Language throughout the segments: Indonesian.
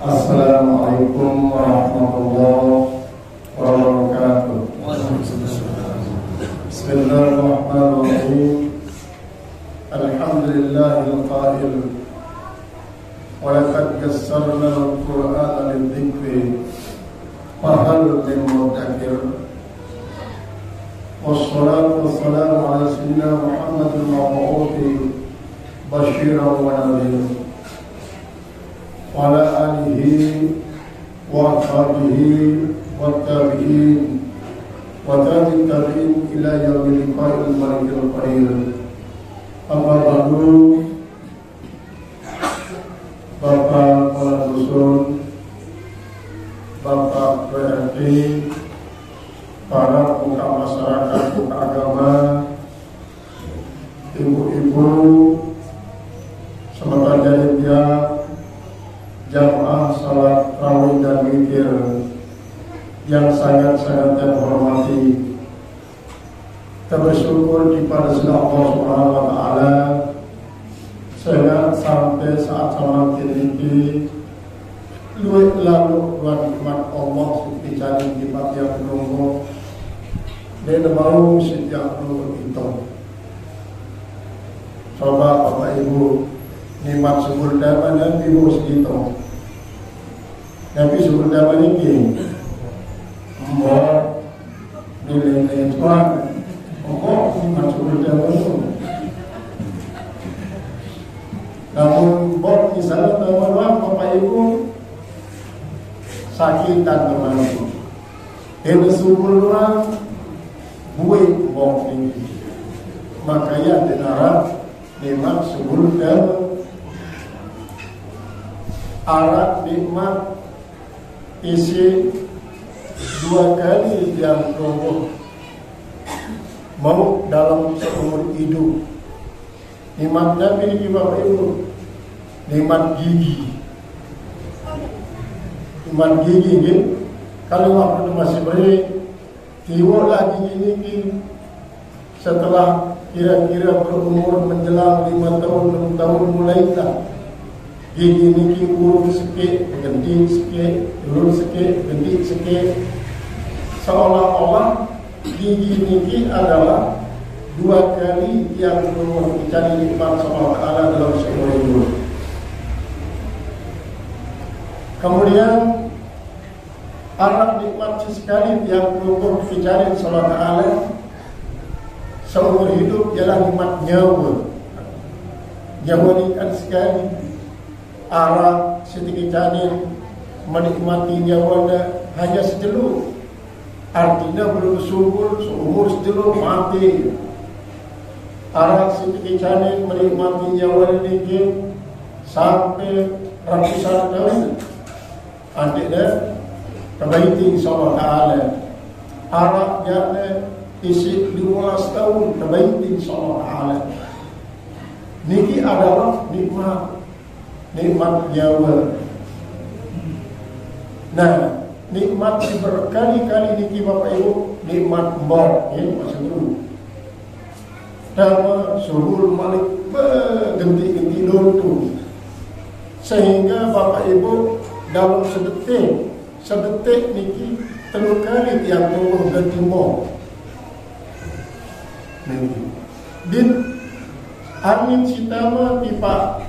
Assalamualaikum warahmatullahi wabarakatuh. Bismillahirrahmanirrahim. Alhamdulillahil qail wa laqad yassarna al-Qur'ana lidh-dhikri fa hal min muddakir. Wassalatu wassalamu ala sayyidina Muhammadin mab'uthi basyiran wa nadhiran wa ala alihi wa ashabihi wa tabi'in wa tabi'in ila yaumil liqa'il malikil qahir. Amma ba'du. Bapak kepala dusun, Bapak PRT, para pemuka masyarakat, pemuka agama, ibu-ibu, sahabat jariah, jamaah salat tarawih dan witir yang sangat-sangat saya hormati. Kita bersyukur kepada Allah Subhanahu wa Ta'ala sehingga sampai saat salam ini lalu nikmat Allah seperti cari nikmat yang menunggu dan mau setiap menunggu itu. Coba Bapak Ibu, nikmat subur damai Nabi Ibu segitu. Nabi subur damai ini mbak nilai-nilai Tuhan. Nikmat subur damai itu. Namun bok misalnya teman-teman Bapak Ibu sakit dan teman-teman ini subur orang buih bok ini makanya dengar nikmat subur dan arat nikmat isi 2 kali yang tumbuh mau dalam seumur hidup. Nikmatnya miliki Bapak Ibu, nikmat gigi. Nikmat gigi ini, kalau waktu masih beri, tiwalah gigi ini setelah kira-kira berumur menjelang 5 tahun, 6 tahun mulailah gigi ini urung sikit, ganti sikit, urung sikit, ganti sikit. Seolah-olah gigi ini adalah 2 kali yang Allah dicari nikmat sama Allah dalam seumur hidup. Kemudian anak nikmat sekali yang Allah dicari sama Allah seumur hidup ialah nikmat nyawa. Nyawa ini kan sekali arah sedikit janin menikmati nyawanya hanya sejelur. Artinya belum subur, seumur sejelur mati. Arah sedikit janin menikmati nyawa ini sampai ratusan tahun. Adiknya kebaiti insyaAllah ta'ala. Arah jatnya isi 15 tahun kebaiti insyaAllah ta'ala. Niki adalah nikmat nyawa. Nah, nikmat berkali-kali niki Bapak Ibu, nikmat mbok ini masa dulu. Dama suhul malik berganti-ganti luntur sehingga Bapak Ibu dalam sedetik niki 3 kali yang turun ganti mbok. Din angin sitama pipa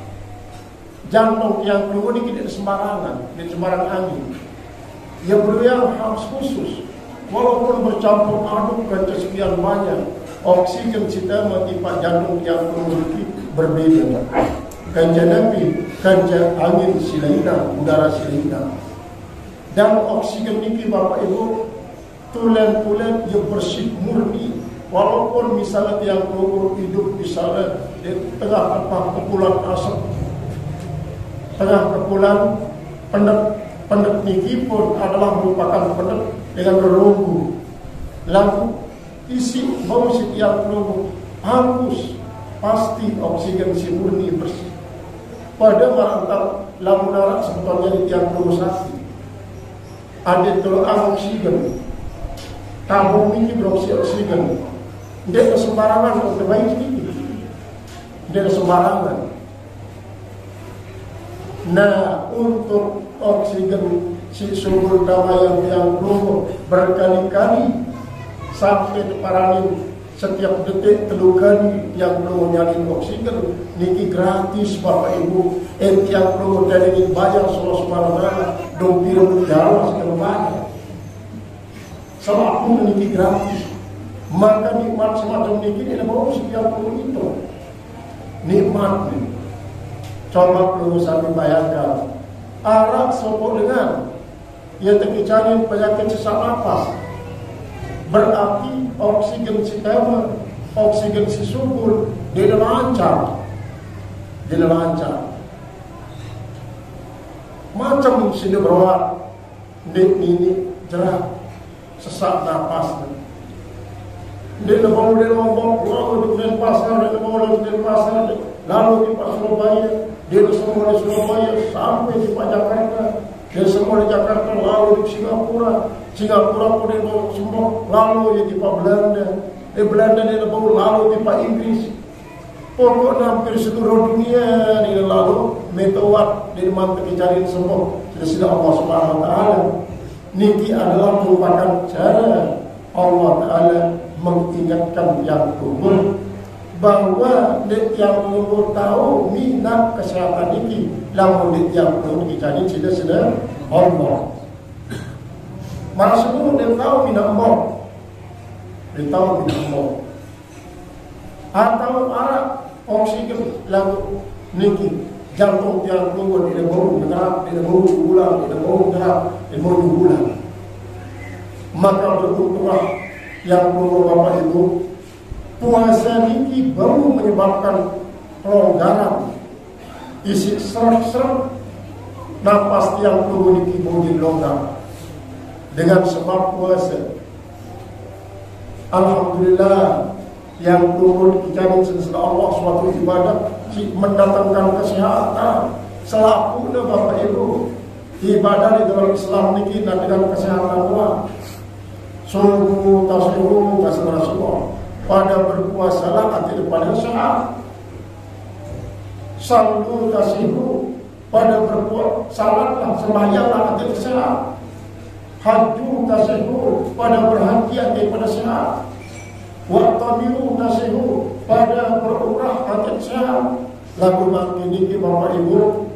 jantung yang keluar ini tidak sembarangan, tidak sembarang angin. Yang beliau harus khusus, walaupun bercampur aduk dan sekian banyak oksigen sitama pipa jantung yang keluar ini berbeda. Kanja Nabi, kanja angin silina, udara silina. Dan oksigen ini Bapak Ibu tulen-tulen yang bersih murni. Walaupun misalnya yang keluar hidup misalnya di tengah kepulan asap, tengah kepulan pendet niki pun adalah merupakan pendet dengan relunggu. Lalu isi bau setiap relunggu hangus, pasti oksigen si murni bersih. Pada marantar lamun darat sebetulnya di tiang produksi ada teluang oksigen, tabung ini beroksi oksigen. Tidak sembarangan untuk baik ini, tidak sembarangan. Nah, untuk oksigen si sumber daya yang dulu berkali-kali sampai diparanin setiap detik telukan yang perlu nyalin oksigen niki gratis Bapak Ibu. Yang perlu dari bayar Allah Subhanahu wa taala dompir berjalan segala banyak. Selaku niki gratis. Maka nikmat semacam niki tidak mau setiap perlu itu. Nikmat nih. Coba perlu sampai bayangkan. Arak sopok dengan ia terkecari penyakit sesak napas. Berarti oksigen sistem, oksigen si subur dia lancar, macam sini berawat, ini jerak sesak napas. Dia mau lalu di pasar, lalu di Surabaya, dia semua di Surabaya sampai di Jakarta. Dia semua di Jakarta, lalu di Singapura pun dia mau semua, lalu di Belanda. Belanda dia mau lalu di Inggris. Pokoknya hampir seluruh dunia dia lalu metawat dia mampu dicari semua. Sudah Allah Subhanahu wa taala. Niki adalah merupakan cara Allah Taala mengingatkan yang kubur bahwa yang kubur tahu minat kesehatan ini lamun yang kubur dicari sudah Allah. Maka semua dia tahu minat Allah, atau arah oksigen lalu niki jantung yang keluar tidak mau bergerak, tidak mau ulang, tidak mau gerak, tidak mau ulang. Maka beruntunglah yang perlu Bapak Ibu, puasa niki baru menyebabkan pelonggaran isi serak-serak napas yang perlu niki mungkin longgar dengan sebab puasa. Alhamdulillah yang perlu dicari sesudah Allah suatu ibadah mendatangkan kesehatan. Selakunya Bapak Ibu ibadah di dalam Islam niki dengan kesehatan Allah. Sungguh tasbihu tasbih pada berpuasa lah daripada sehat. Sallu tasbihu pada berpuasa salatlah sembahyanglah sehat. Haju tasbihu pada berhaji daripada sehat. Wa tamiru tasbihu pada berumrah sehat. Lagu makin ini Bapak Ibu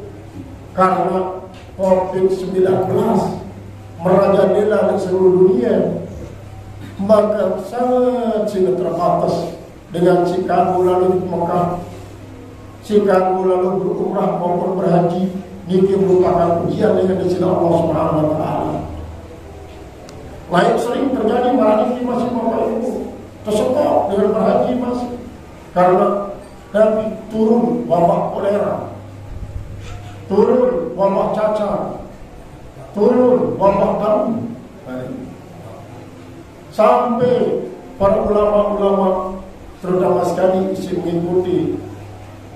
karena COVID-19 merajalela di seluruh dunia, maka sangat terbatas dengan Chicago lalu di Mekah, Chicago lalu berumrah maupun berhaji. Niki merupakan ujian dengan sisi Allah Subhanahu wa taala. Lain sering terjadi berhaji masih Bapak Ibu tersekok dengan berhaji masih karena Nabi turun wabah kolera, turun wabah cacar, turun wabah daun. Sampai para ulama-ulama terutama sekali isi mengikuti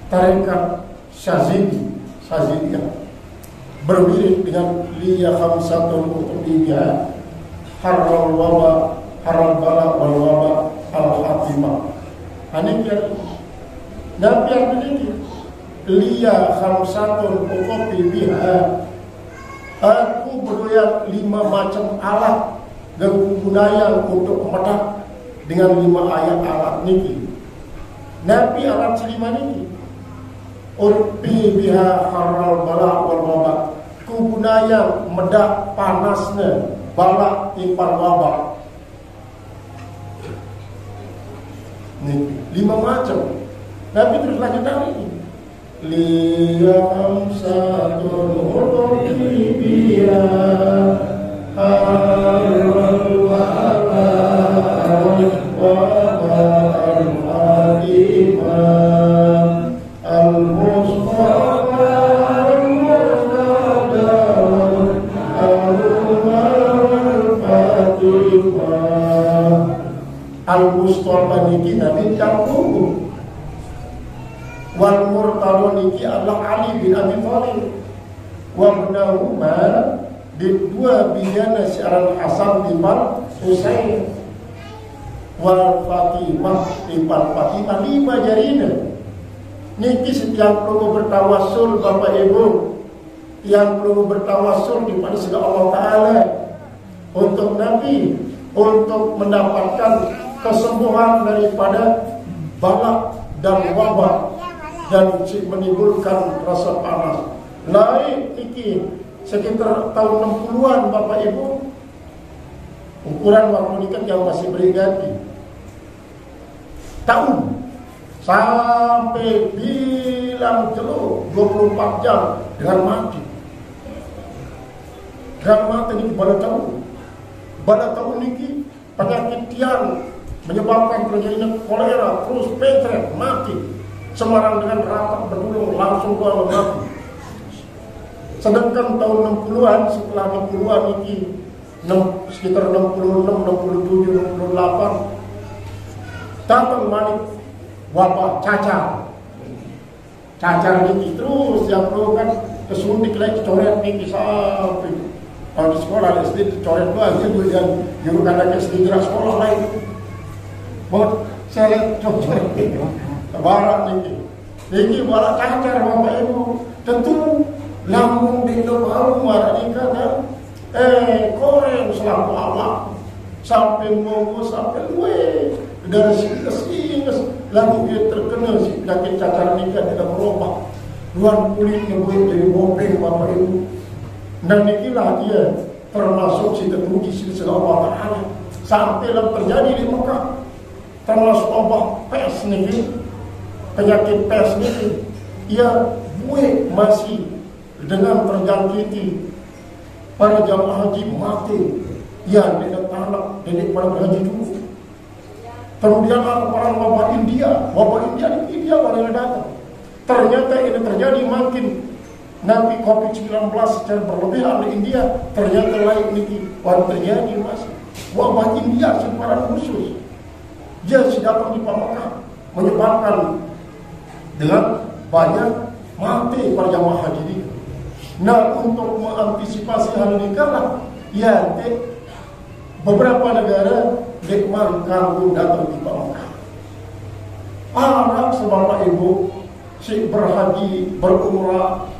tarekat Syaziliyah berwirid dengan liya khamsatun utubiyya haral waba haral bala wal waba al khatimah. Aniknya Nabi yang ini liya khamsatun utubiyya, aku berdoa 5 macam alat kegunaan untuk medak dengan 5 ayat alat niki. Nabi alat selima niki urbi biha haral bala wal waba, kegunaan medak panasnya bala impar wabak niki 5 macam. Nabi terus lanjut lagi liyam satun urbi biha Al-Mustafa niki Nabi Jakubu, wal Murtado niki adalah Ali bin Abi Thalib, wa bunahuma di 2 biyana siaran Hasan bin Husain, wal Fatimah bin Fatimah 5 jarina. Niki setiap perlu bertawassul Bapak Ibu yang perlu bertawassul kepada segala Allah Ta'ala untuk Nabi, untuk mendapatkan kesembuhan daripada balak dan wabak dan menimbulkan rasa panas. Lain iki sekitar tahun 60-an Bapak Ibu, ukuran waktu ini kan yang masih berganti tahun sampai bilang jeluk 24 jam dengan mati. Dan mati ini pada tahun ini penyakit tiang menyebabkan terjadinya kolera, terus petret, mati. Semarang dengan rapat berdulung langsung gua mati. Sedangkan tahun 60-an, setelah 60-an ini sekitar 66, 67, 68 datang balik wabah cacar ini terus yang perlu kan kesuntik lagi coret ini sampai kalau di sekolah SD coret lagi yang nyuruh anak SD gerak sekolah lain buat saya lihat coret barat ini barat cacar Bapak Ibu tentu lambung di baru marah ini kan koreng selalu awak sampai mau sampai luwe dari sini lalu dia terkena si penyakit cacar ini kan tidak merubah luar kulitnya boleh jadi bopeng Bapak Ibu. Dan inilah dia termasuk si terpuji si Allah Ta'ala sampai terjadi di Mekah, termasuk obat pes ini, penyakit pes ini, ia buat masih dengan terjangkiti para jamaah haji mati yang tidak tahu dedek pada berhaji dulu. Kemudian para wabah India ini India pada datang. Ternyata ini terjadi makin nanti COVID-19 secara berlebihan di India, ternyata lain ini baru terjadi masih wabah India secara khusus. Dia datang di Mekah menyebabkan dengan banyak mati para jamaah haji ini. Nah, untuk mengantisipasi hal ini kalah, ya beberapa negara dekman kamu datang di Mekah. Arab Bapak Ibu si berhaji berumrah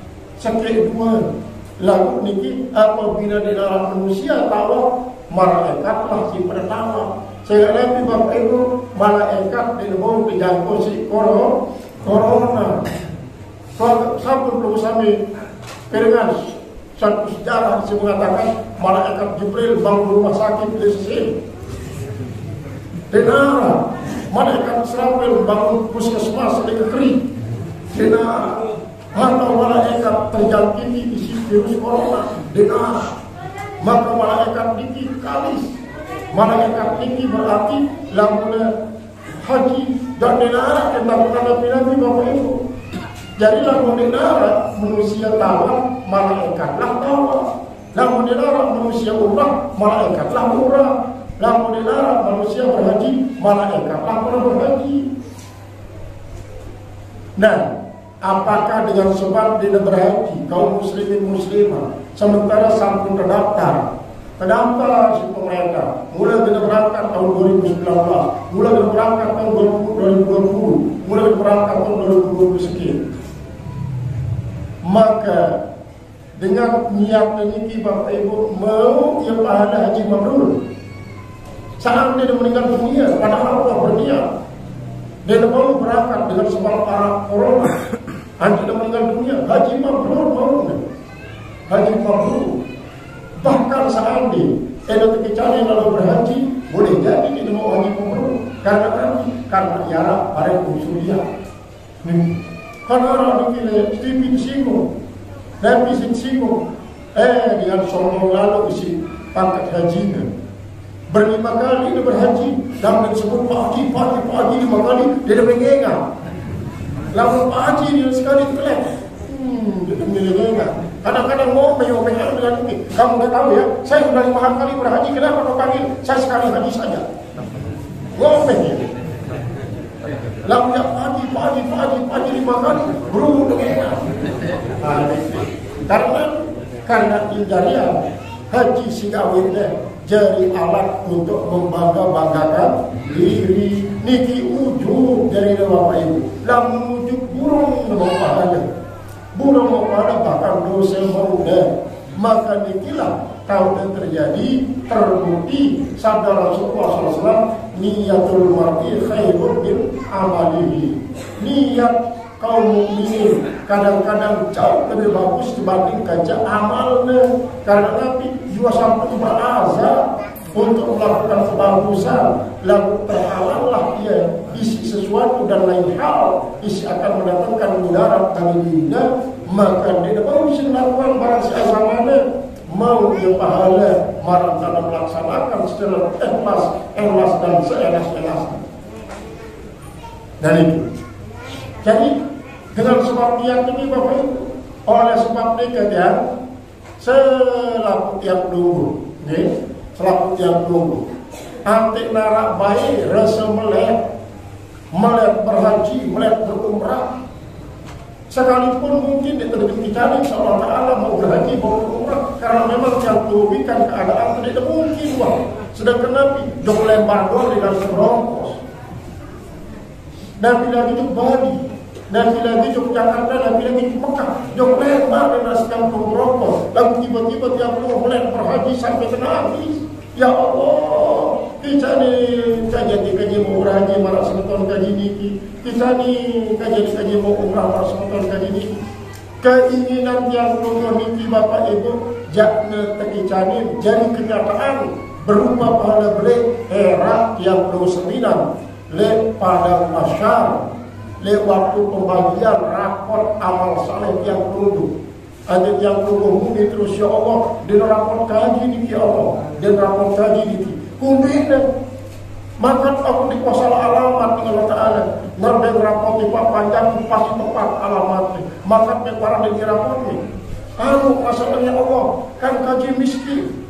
sekedua lalu niki apabila di dalam manusia tahu malaikatlah si pertama. Saya lihat Bapak Ibu malaikat di bawah dijangkau si corona. Sampai belum sampai dengan satu sejarah yang mengatakan malaikat Jibril bangun rumah sakit di sini. Dengar malaikat Israfil bangun puskesmas di negeri. Dengar atau malaikat terjangkiti isi virus corona. Dengar maka malaikat tinggi kalis. Malaikat tinggi berarti lampunya haji dan dengar tentang nabi-nabi Bapak Ibu. Jadi lamun denara manusia tawar, malaikatlah tawar. Lamun denara manusia umrah, malaikatlah umrah. Lamun denara manusia berhaji, malaikatlah berhaji. Nah, apakah dengan sebab dia berhaji kaum muslimin muslimah sementara sampun terdaftar si pemerintah mulai kita berangkat tahun 2019, mulai kita berangkat tahun 2020, mulai kita berangkat tahun 2020 sekian. Maka dengan niat ini Bapak Ibu mau yang pahala haji mabrur saat dia meninggal dunia padahal Allah berniat dia mau berangkat dengan sebab para corona dia meninggal dunia haji mabrur mau haji mabrur bahkan saat ini ketika lalu berhaji boleh jadi dia mau haji mabrur karena jarak para usulia karena orang ini Stephen Singgung, David Singgung, dengan sombong lalu isi pangkat hajinya. Berlima kali dia berhaji, dan disebut pagi 5 kali dia mengengang. Lalu pagi dia sekali kelek, dia mengengang. Kadang-kadang mau dengan ini. Kamu nggak tahu ya, saya sudah 5 kali berhaji, kenapa kau panggil? Saya sekali haji saja. Ngomong ya. Lalu yang pagi 5 kali berumur dengan karena indahnya haji singawirnya jadi alat untuk membangga-banggakan diri niki ujung dari Bapak Ibu lalu ujung burung pahalanya burung mau pada bahkan dosa muda. Maka dikilah kalau terjadi terbukti sabda Rasulullah SAW, niyatul mar'i khairun min amalihi. Niat kaum mukminin kadang-kadang jauh lebih bagus dibandingkan amalnya. Karena Nabi juga sampai berazam untuk melakukan kebagusan, lalu terhalallah dia isi sesuatu dan lain hal, isi akan mendatangkan mudarat bagi dirinya, maka dia baru bisa melakukan barang seasamanya. Mau dia pahala marah dalam melaksanakan secara ikhlas dan seikhlas-ikhlasnya. Dan itu. Jadi dengan sebab niat ini Bapak Ibu, oleh sebab dikatakan selaku tiap dulu, selaku tiap dulu, antik narak baik rasa melek berhaji, melek berumrah. Sekalipun mungkin diterjemahkan insya-Allah Ta'ala mau berhaji, mau berumrah, karena memang yang tujukan keadaan tidak mungkin wah. Sedangkan Nabi jok lempar doang di dalam berongkos. Nabi lagi jok Bali, Nabi lagi jok Jakarta, Nabi lagi jok Mekah, jok lempar di dalam berongkos. Lalu tiba-tiba dia perlu mulai berhaji sampai habis. Ya Allah, kita ni kaji mau berhaji malah semeton kaji niki. Kita ni kaji mau umrah malah semeton kaji niki. Keinginan yang perlu niki Bapak Ibu jakna tekicani jadi kenyataan berupa pahala beli era yang perlu seminan le pada masyar le waktu pembagian raport amal saleh yang perlu. Ada yang perlu terus ya Allah, dia rapor kaji ni ya Allah, dia rapor kaji ni. Kemudian maka aku dikuasai alamat dengan Allah Taala. Nambah rapor di panjang pasti tepat alamatnya. Maka para yang dirapor ni. Masalahnya Allah kan kaji miskin.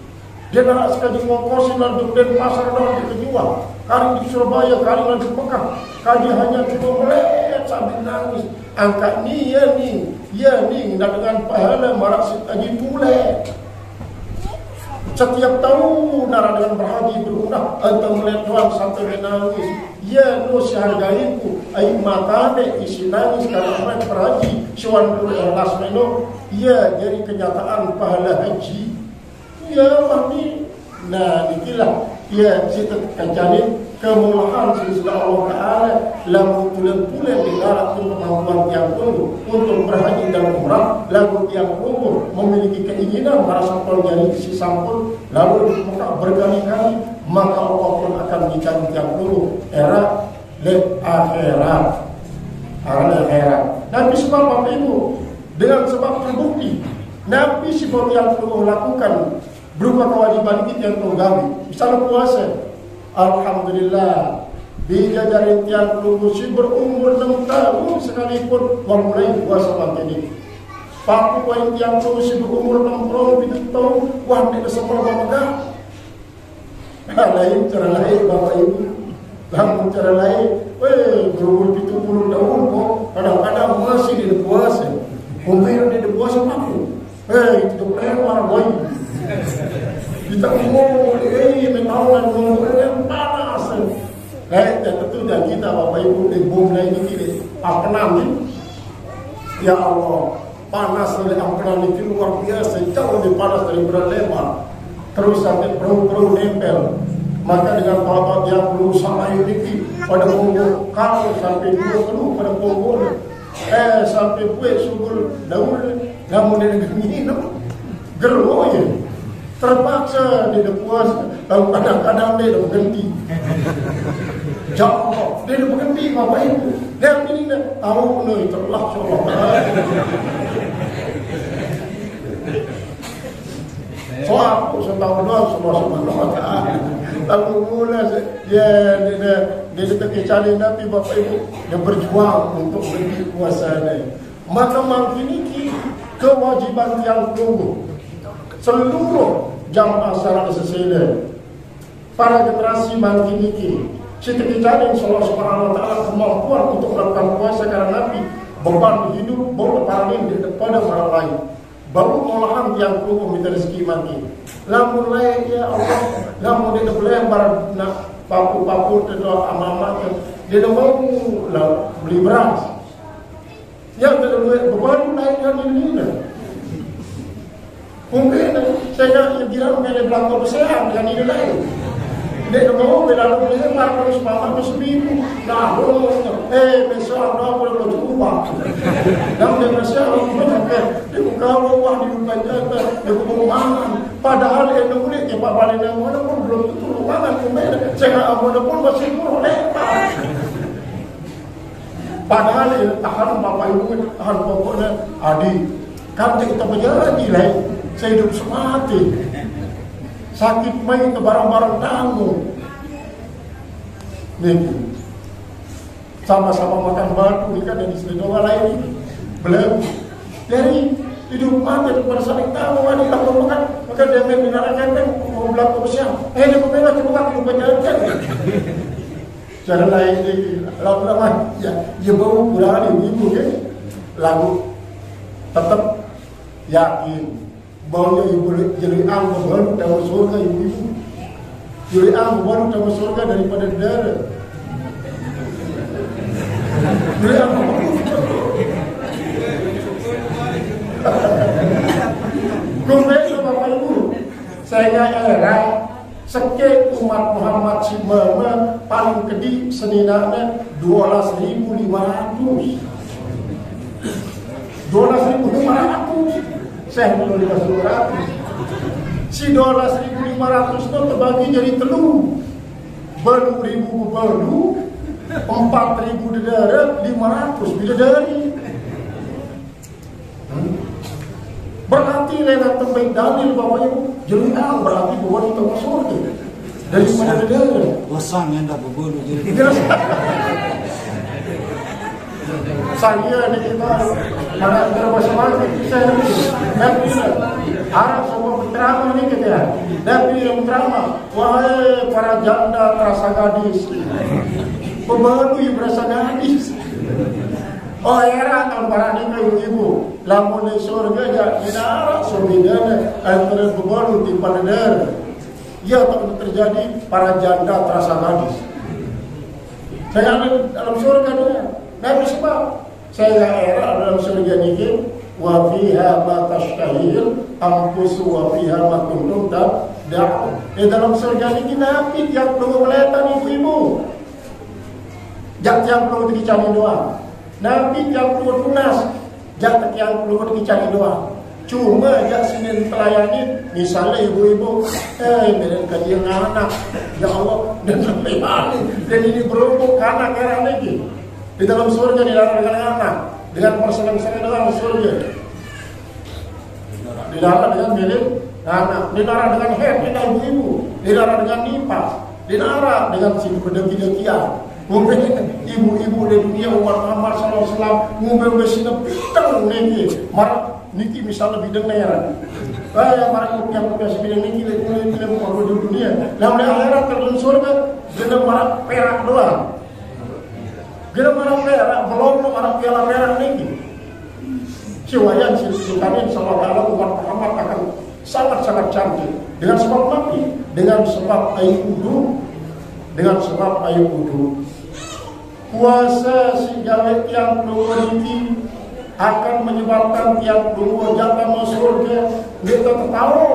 Dia nak kaji ngongkosin dan di pasar dan dijual. Kali di Surabaya, kali di Mekah, kali hanya cuma melihat sambil nangis. Angkat ni, ya ni, dan dengan pahala marak haji tule. Setiap tahun nara dengan berhaji berumrah atau melihat Tuhan sampai menangis. Ya, no sehargainku, air mata dek isi nangis karena mereka berhaji. Sewan dulu ikhlas meno. Ya, jadi kenyataan pahala haji. Ya, wahni. Nah, inilah ya kita kajanin kemuliaan sesudah Allah Taala lalu pulen-pulen di darat kemampuan yang tunggu untuk berhaji dan umrah lalu yang umur memiliki keinginan merasa terjadi isi sampul lalu berkali-kali maka Allah pun akan dicari yang tunggu era akhirat. Nabi sebab Bapak Ibu dengan sebab terbukti Nabi sebab yang perlu lakukan berupa kewajiban kita yang tergawi. Misalnya puasa, alhamdulillah dijajarin tiang lugusi berumur 6 tahun sekalipun mulai puasa makin ini. Paku poin tiang lugusi berumur 6 tahun, wah tidak sekolah megah. Lain cara lain Bapak Ibu, lain cara lain. Berumur 70 tahun kok kadang-kadang masih di puasa. Umur di puasa paku. Itu lewat boy. Kita ngomong, memang panas. Tentu dan kita Bapak Ibu di bumi ini apa ya Allah, panas dari ampenan itu luar biasa, jauh lebih panas dari berlebar. Terus sampai perahu nempel. Maka dengan bapak yang belum sama ini pada punggung kalau sampai 2 penuh pada punggung. Sampai buat subur daun, namun dia minum gerwoy. Terpaksa dia puasa, lalu kadang-kadang dia berhenti. Jauh, dia berhenti Bapak Ibu. Dia ini tahu nih terlah so aku setahu doang semua lalu mulai dia terkecali Nabi Bapak Ibu dia berjuang untuk beri puasanya. Maka makin ini kewajiban yang tunggu seluruh jamaah secara sesuai para generasi makin ini kita cari Allah Subhanahu Wa Taala kemampuan untuk melakukan puasa karena Nabi beban hidup baru paling di depan orang lain baru olahan yang perlu minta rezeki makin lamun lain ya Allah lamun dia boleh nak papu-papu atau amal-amal dia mau beli beras Yang kedua, baru naik dari ini. Mungkin saya kira mengenai belakang besar dengan ini lain. Dia mau bela lalu dia harus makan seminggu. Nah, besok ada boleh berjumpa. Dan dia besok dia buka rumah di banjar dia buka mangan. Padahal dia nulis ke Pak Bali yang mana pun belum tentu mangan kemudian saya mana pun masih pun lepas. Padahal tahan bapak ibu tahan pokoknya adik. Kan kita berjanji lah. Saya hidup semati. Sakit main ke barang-barang tanggung. Nih, sama-sama makan batu ikan dan istri doa lain. Belum. Jadi hidup mati pada saling tahu ada tak makan. Maka dia main dinarakan mau belakang siang. Dia membela cuma hidup berjalan. Cara lain lama ya bau kurang ibu ke lagu tetap yakin. Baunya ibu jadi angin baru dalam surga ibu. Jadi angin baru dalam surga daripada darah. Jadi angin baru. Bapak Ibu, saya era seke umat Muhammad si mama paling kedi seninanya 12.500. 12.500. Saya belum dikasih 200. Si 12.500 itu terbagi jadi telur. Baru 1.000 baru, 4.000 dedara, 500 bidadari. Berarti lewat tempat dalil Bapak Ibu, jelas berarti bahwa kita masuk daripada dedara. Bosan yang tak berbulu jadi. Saya di kita mana bersama saya tapi arah semua penceramah ini kita tapi yang penceramah wahai para janda terasa gadis pembantu berasa gadis oh era tahun para nikah ibu lamun di surga ya dinara surga antara pembantu di panedar ya tak terjadi para janda terasa gadis saya ada dalam surga dia nabi sebab saya era dalam surga ini wa fiha ma tashtahil anfus wa fiha ma kuntum tad'un. Dalam surga ini nabi yang perlu melihatan ibu-ibu. Jak yang perlu dicari doa. Nabi yang perlu tunas. Jak yang perlu dicari doa. Cuma jak sini pelayani misalnya ibu-ibu dengan kajian anak ya Allah dan melayani dan ini berhubung anak era lagi. Di dalam surga dilarang dengan anak, dengan persenang-senang dalam surga. Dilarang dengan milik anak, dilarang dengan head, dengan ibu-ibu, dilarang dengan nipas, dilarang dengan si pedeki-dekian. Mungkin ibu-ibu di dunia umat Muhammad SAW mungkin besina bidang niki, marah niki misalnya bidang merah. Marah yang biasa bidang niki di dunia. Dalam akhirat dalam surga dengan marah perak doang. Bila marah perak, belum marah piala perak ini. Siwayan kami insyaallah umat Muhammad akan sangat-sangat cantik. Dengan sebab mati, dengan sebab air wudu, dengan sebab air wudu. Puasa si gawe yang keluar ini akan menyebabkan tiap keluar jatah masuk surga. Kita tahu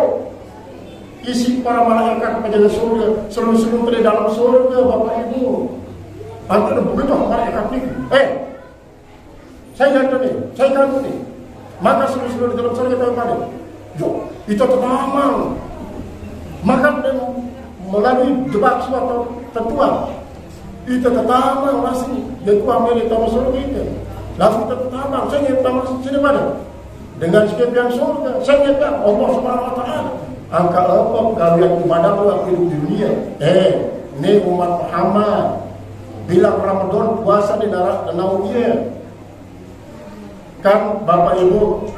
isi para malaikat penjaga surga, seluruh di dalam surga Bapak Ibu. Antara begitu malaikat ini, saya ganti nih, saya ganti nih. Maka seluruh di dalam surga apa? Itu tertamal. Maka melalui jebak suatu tetua, itu tertamal masih. Jadi ambil itu surga itu. Lalu kita tertamal, saya ingin masuk sini mana? Dengan sikap yang surga, saya ingin Allah Subhanahu Wa Taala. Angka apa kalian ibadah dalam hidup dunia? Ini umat Muhammad. Bila Ramadan puasa di danau dia kan Bapak Ibu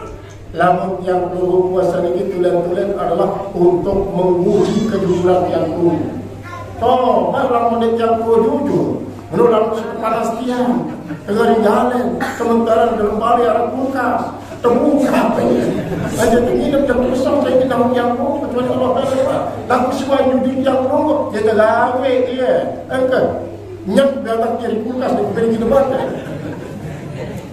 lamun yang perlu puasa ini tulen-tulen adalah untuk menguji kejujuran yang dulu. Malah menit yang jujur menurut dalam panas tiang dengan jalan sementara dalam bali arah kulkas terbuka aja hidup dan besar saya kita yang kecuali Allah Taala lalu semua jujur yang dulu dia gawe dia engkau nyet datang dari kulkas di beri kita baca.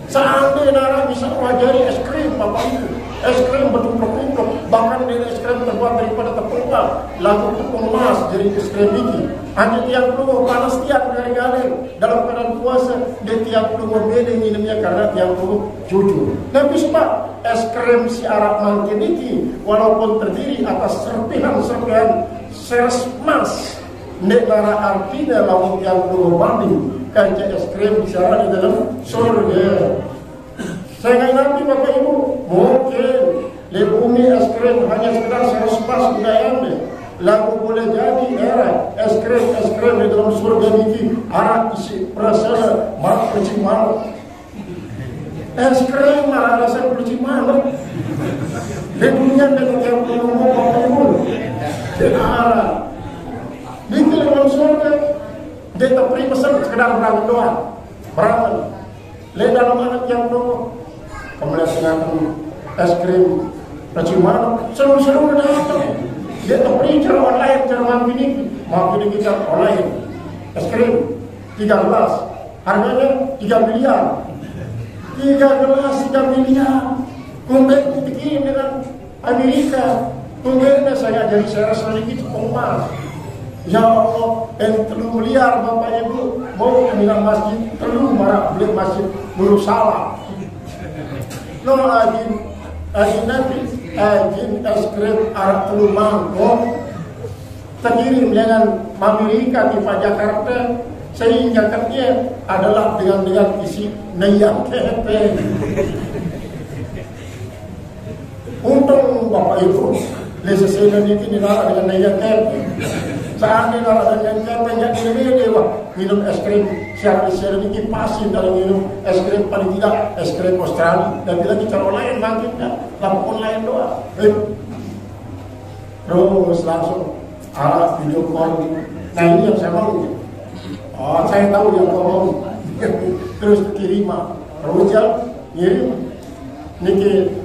Seandainya nara bisa pelajari es krim, Bapak Ibu, es krim bertumpuk-tumpuk, bahkan dari es krim terbuat daripada tepung lagu tepung emas jadi es krim ini. Hanya tiang peluru panas tiang garing-garing dalam keadaan puasa, dia tiang peluru beda minumnya karena tiang peluru jujur. Tapi sebab es krim si Arab mangkin ini walaupun terdiri atas serpihan-serpihan seres emas, nek nara artinya lawan tiang peluru banding kaca es krim bicara di dalam surga. Saya nggak ngerti Bapak Ibu, mungkin di bumi es krim hanya sekedar seres-seres budayanya. Lalu boleh jadi era es krim di dalam surga ini arak isi perasaan mak percik malu. Es krim malah rasa percik malu. Di dunia dengan yang belum Bapak Ibu, di arak di dalam surga. Dia tak beri pesan sekedar beramal doang, beramal. Lihat dalam anak yang dulu, kemudian dengan es krim percimaan, seluruh datang. Dia tak beri cara online, cara mampir kita online. Es krim 3 gelas, harganya 3 miliar. 3 gelas 3 miliar. Kemudian dikirim dengan Amerika. Kemudian saya jadi sedikit emas. Ya Allah, yang 3 miliar Bapak Ibu mau dengan masjid 3 marah beli masjid belum salah. No ajin Nabi ajin es krim arak 3 mangkok terkirim dengan Amerika di Jakarta sehingga katanya adalah dengan isi nayam kepe. Untung Bapak Ibu lesesena ini dinara dengan nayam kepe. Seandainya kalau ada yang pengen minum es krim siapa ini pasin kalau minum es krim paling tidak es krim Australia dan bila cara lain makin lakukan lain doang. Terus langsung arah video call. Nah ini yang saya mau. Oh saya tahu yang kau mau. Terus kiriman, rujak ngirim niki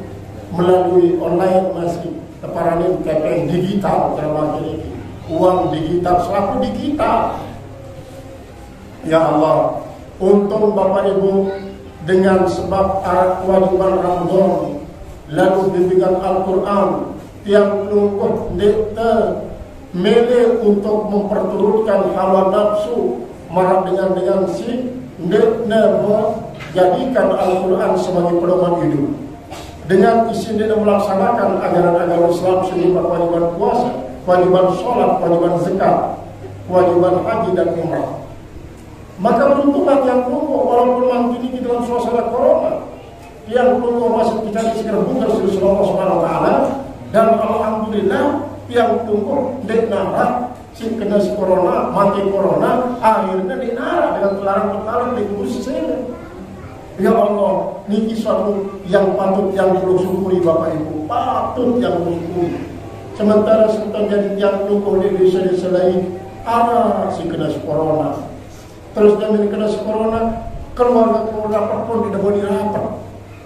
melalui online masih teparanin KPN digital cara ini. Uang digital, selaku digital. Ya Allah, untung Bapak Ibu dengan sebab kewajiban Ramadan lalu bimbingan Al-Quran yang lumpuh dekta mele untuk memperturutkan hawa nafsu marah dengan si dekna menjadikan Al-Quran sebagai pedoman hidup dengan isi dekna melaksanakan ajaran-ajaran Islam sejumlah kewajiban puasa, kewajiban sholat, kewajiban zakat, kewajiban haji dan umrah. Maka beruntungan yang lumpuh walaupun mangkini di dalam suasana corona, yang lumpuh masih kita segera bunga dari Allah Subhanahu wa taala dan alhamdulillah yang lumpuh deknara si kena corona, mati corona, akhirnya dinara dengan terlarang di kubur sesele. Ya Allah, niki suatu yang patut yang perlu syukuri Bapak Ibu, patut yang perlu syukuri. Sementara sebentar jadi yang lumpuh di desa-desa lain, ada si kena corona. Terus dia kena corona, keluarga pun tidak boleh rapat.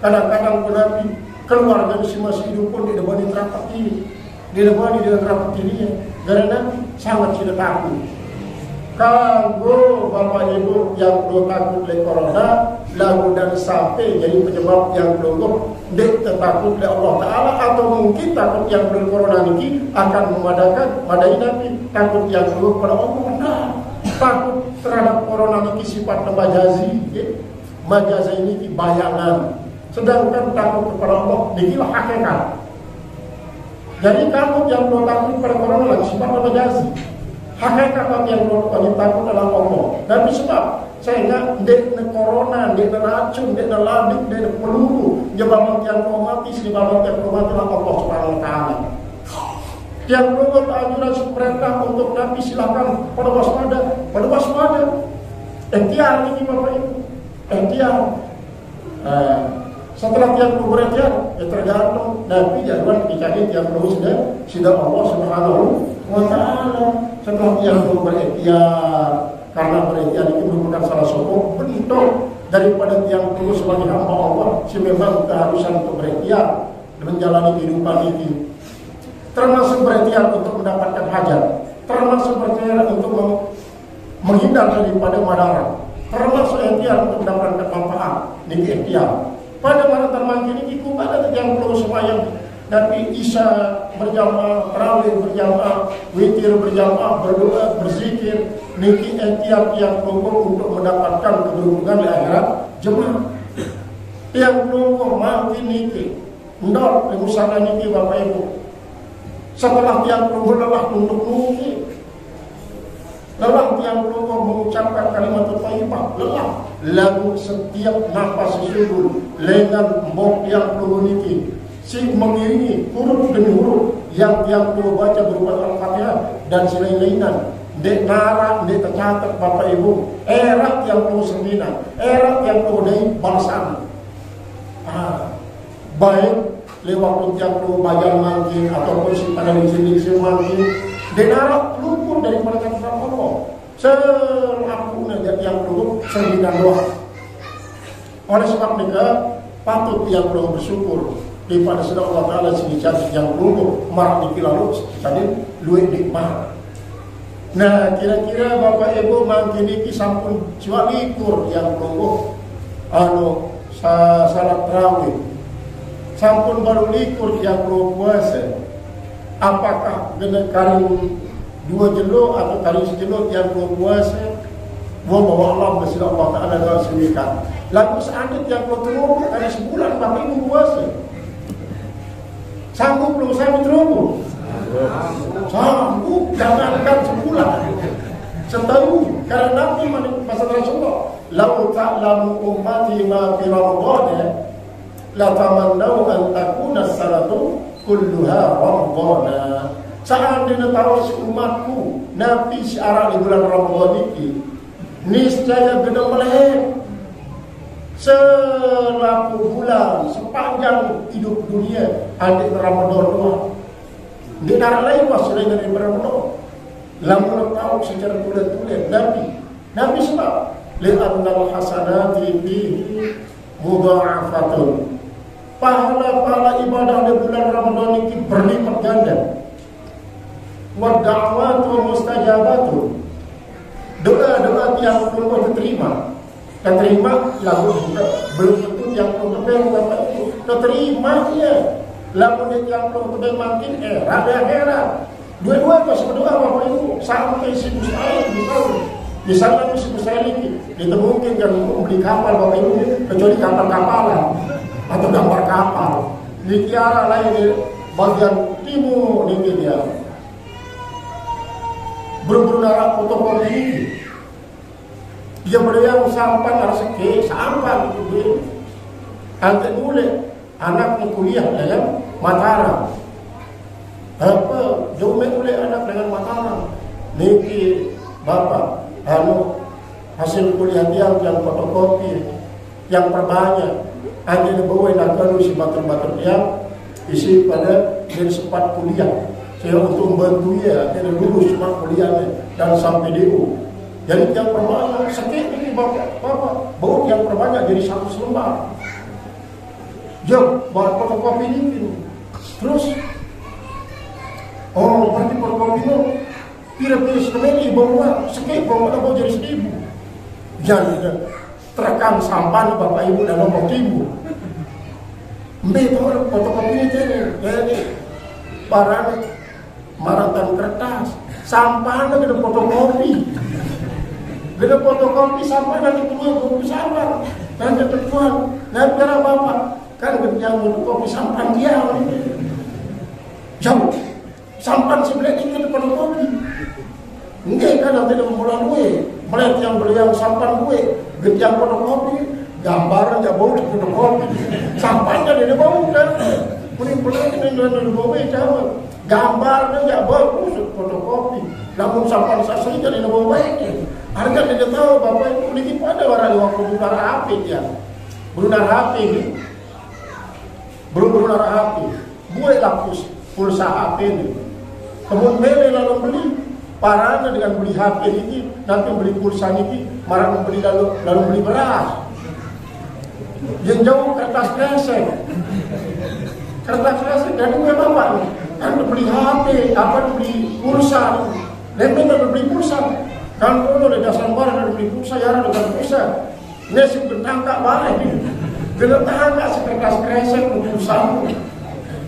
Kadang-kadang penapi keluarga masih hidup pun tidak boleh rapat ini, tidak boleh dengan rapat ini, karena sangat tidak takut. Kalau Bapak Ibu yang belum takut oleh corona, lalu dan sampai jadi penyebab yang belum takut oleh Allah Ta'ala, atau mungkin takut yang belum corona ini akan madai Nabi takut yang belum pada Allah. Nah, takut terhadap corona ini sifatnya majazi, majazi ini bayangan, sedangkan takut kepada Allah ini hakikat. Jadi takut yang belum takut pada corona lagi sifatnya majazi. Hakikat yang belum takut adalah Allah. Tapi sebab saya ingat corona, racun, ladik, peluru, jabatan yang traumatis, jabatan yang traumatis adalah Allah Subhanahu wa taala. Yang belum anjuran perintah untuk Nabi silakan pada waspada. Ikhtiar ini Bapak Ibu, ikhtiar. Setelah tiang berikhtiar, tergantung Nabi jadwal dicari tiang sudah Allah Subhanahu wa taala. Setelah tiang berikhtiar, karena berikhtiar itu merupakan salah satu bentuk daripada tiang dulu sebagai hamba Allah, si memang keharusan untuk berikhtiar menjalani kehidupan ini. Termasuk berikhtiar untuk mendapatkan hajat, termasuk berikhtiar untuk menghindar daripada madarat, termasuk ikhtiar untuk mendapatkan manfaat. niki ikhtiar. Pada maratan mangkin niki ku pada yang perlu semayang Nabi Isa berjamaah, tarawih berjamaah, witir berjamaah, berdoa, berzikir, niki ikhtiar yang perlu untuk mendapatkan keberuntungan di akhirat jemaah. Yang perlu mangkin niki ndok musana niki Bapak Ibu. Setelah yang perlu lelah untuk niki, lelah yang perlu mengucapkan kalimat thayyibah, lelah. Lalu setiap nafas sesungguh lengan mbok yang perlu niki si mengiringi huruf demi huruf yang perlu baca berupa Al-Fatihah dan selain-lainan. Dek nara, dek tercatat Bapak Ibu, erat yang perlu semina, erat yang perlu dari balasan. Baik lewat yang perlu bayar mangkin ataupun si pada lisi mangkin, dek nara luput dari perkataan Allah. Selakunya yang perlu semina doa. Oleh sebab mereka patut yang perlu bersyukur daripada sedang Allah Ta'ala sejak yang dulu marah di lalu tadi luwih nikmat. Nah kira-kira Bapak Ibu mangkin iki sampun jiwa likur yang dulu salat tarawih, sampun baru likur yang perlu puasa. Apakah kena karing 2 jelo atau karing sejelo yang perlu puasa? Bawa Allah bersedang Allah Ta'ala dalam semikan. Lalu seandainya yang perlu terumbu kali sebulan Bapak Ibu puasa, sanggup belum sanggup terumbu? Sanggup, jangankan sebulan, setahun. Karena Nabi masa Rasulullah, lau ta'lamu ummati ma fi Ramadhan la tamannau an takuna salatu kulluha Ramadhana. Seandainya tahu si umatku Nabi syiar di bulan Ramadhan ini, niscaya gede melek selaku bulan sepanjang hidup dunia adik Ramadan doang. Di negara lain masih selain dari Ramadan. Lamun tahu secara tulen-tulen Nabi sebab li'annal hasanati fihi mudha'afatun. Pahala-pahala ibadah di bulan Ramadan ini berlipat ganda. Wa da'watu mustajabatu. Doa-doa yang belum diterima, lalu belum tentu yang belum Bapak Ibu terima ya. Lalu yang belum makin era. Dua-dua pas berdoa Bapak Ibu sampai si mustahil misalnya si mustahil ini ditemukan kan beli kapal Bapak Ibu, kecuali kapal-kapalan atau gambar kapal di kiara lain di bagian timur ini dia berdarah fotokopi ini. Dia beriang sampan harus sampan itu. Angkat dulu anak kuliah dengan Mataram. Apa jauh oleh anak dengan Mataram. Niki bapak, hasil kuliah dia yang fotokopi yang perbanyak. Ada bawa nak kalau si bater-bater dia isi pada dia sempat kuliah. Saya untuk membantu dia, dia lulus cuma kuliahnya dan sampai DO. Jadi yang perbanyak sakit ini bapak, baut yang perbanyak jadi 1 lembar. Jom buat fotokopi ini. Terus, berarti fotokopi itu pira-pira sekali bawa sakit bawa jadi 1.000. Jangan terekam sampan Bapak Ibu dan nomor timu. Mbak fotokopi ini jadi barang maratan kertas, sampan ada fotokopi. Gede fotokopi sampai nanti keluar kopi sampah nanti terjual. Nah biar apa kan yang fotokopi sampan dia jauh sampan sebelah ini ada fotokopi enggak kan nanti mulai gue melihat yang beli yang sampan gue gede yang fotokopi gambar nggak bau di fotokopi sampannya dia bau kan pulang ini dari bau jauh gambarnya nggak bagus fotokopi namun sampan asli jadi bau baik. Harga tidak tahu Bapak Ibu ini pada orang waktu berunar api ya, berunar api ini, berunar api, buat lapus pulsa HP ini, kemudian lalu beli, parahnya dengan beli HP ini, nanti beli pulsa ini, marah membeli lalu beli beras, yang jauh kertas kresek dan gue Bapak, kan beli HP, apa beli pulsa, lebih beli pulsa. Kan kalau ada dasar barang dari pulsa ya ada dengan pulsa. Nasi bentang tak baik. Bila tangga sekertas kresek untuk samu.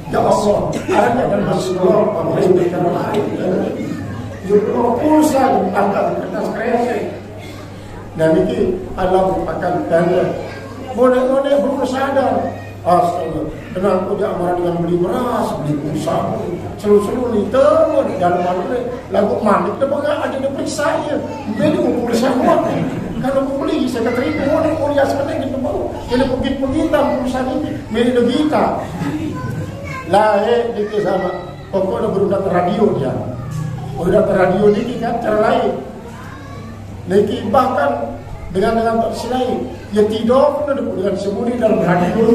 Ya Allah, ada yang berseluruh pemerintah lain. Juga pulsa tangga sekertas kresek. Dan ini Allah merupakan tanda. Boleh-boleh belum sadar. Astaga, kenapa dia marah dengan beli beras, beli pulsa, seluruh ni temu di dalam mana lagu mandi, dia bangga ada dia periksa ya, dia mau periksa kuat. Kalau mau beli, saya kata itu orang kuliah sekarang kita mau, dia pergi tamu pulsa ini, meri dia kita. Lah, dia sama, pokoknya baru datang radio dia, baru datang radio ni kan cara lain, ni bahkan dengan tersilai. Ya tidur pun ada dengan sembunyi dalam radio.